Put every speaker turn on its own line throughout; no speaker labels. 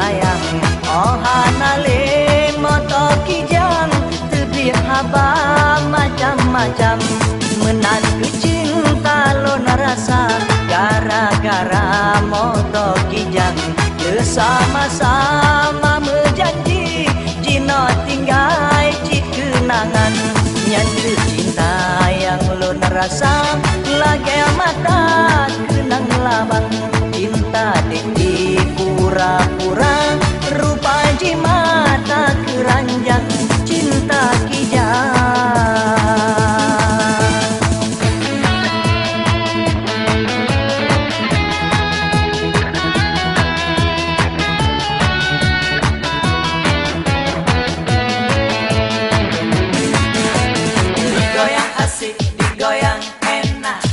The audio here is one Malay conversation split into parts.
sayang. Oh hanale moto kijang tebih haba macam-macam. Menan ku cinta lo narasa gara-gara moto kijang. Bersama-sama menjanji jino tinggal cik kenangan. Nyanyi cinta yang lo narasa lagi mata kenang labang. Cinta di pura-pura rupa jimata keranjang. Cinta kijang. Digoyang asik, digoyang enak,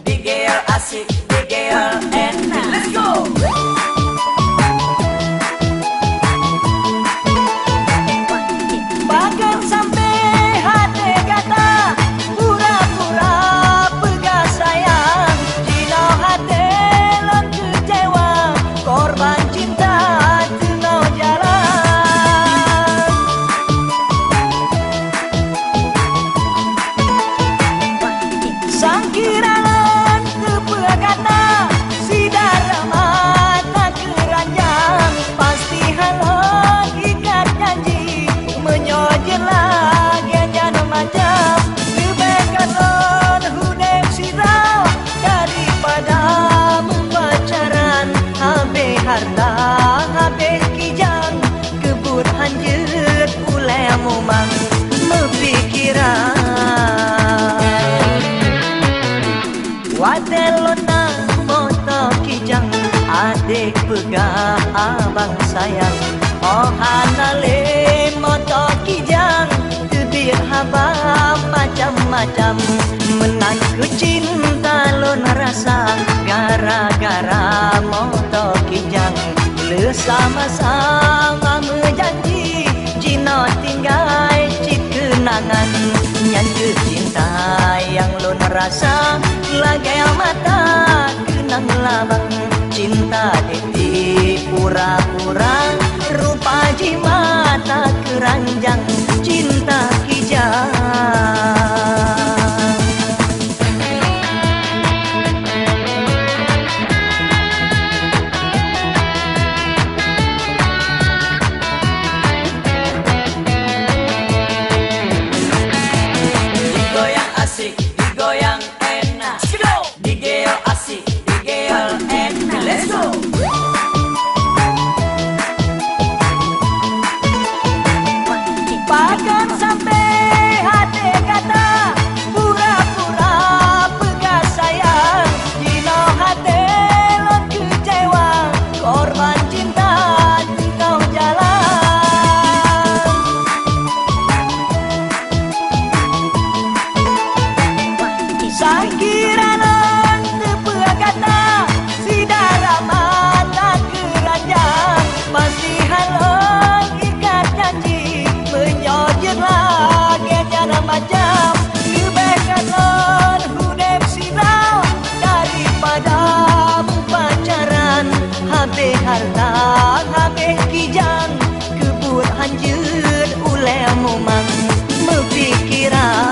digeel asik, digeel enak. Let's go! Bahkan sampai hati kata pura-pura pegang sayang. Jino hati lo kecewa, korban cinta tengah jalan. Sangkira lon tepuk kata sidara mata keranjang. Pasti halon ikat janji menyojel lagi jangan macam. Lebihkan lon hudem sirau daripada membacaran. Habis harta habis kijang kebut hanjut ulai mumang mempikiran. Wadelona moto kijang adik pegah abang sayang. Oh hanale moto kijang tebih haba macam-macam. Menang ku cinta lo narasa gara-gara moto kijang. Bersama-sama menjanji jino tinggal cik kenangan. Nyanyi cinta yang lo narasa lagi mata kenang labang. Cinta di pura-pura rupa jimata keranjang. Cinta kijang. Digoyang asik, digoyang enak, digeel asik, digeel enak. Let's go! Bahkan sampai hati kata pura-pura pegang sayang. Jino hati lo kecewa, korban cinta tengah jalan. Sangkira lon tepuk kata sidara mata keranjang. Pasti halon ikat janji menyojel lagi jangan macam. Lebihkan lon hudem sirau daripada pacaran. Habis harta habis kijang kebut hanjut ulai mumang mempikiran.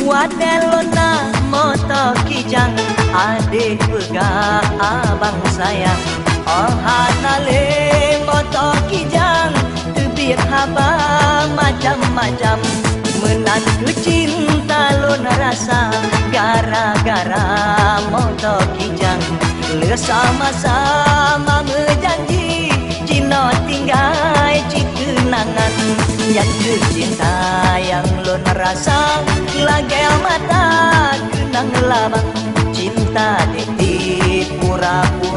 Wadelona moto kijang adik pegah abang sayang. Oh hanale moto kijang tebih haba macam-macam. Menan ku cinta lo narasa gara-gara moto kijang. Bersama-sama menjanji jino tinggal cik kenangan. Nyanyi cinta yang lo narasa lagi mata kenang labang. Cinta di pura-pura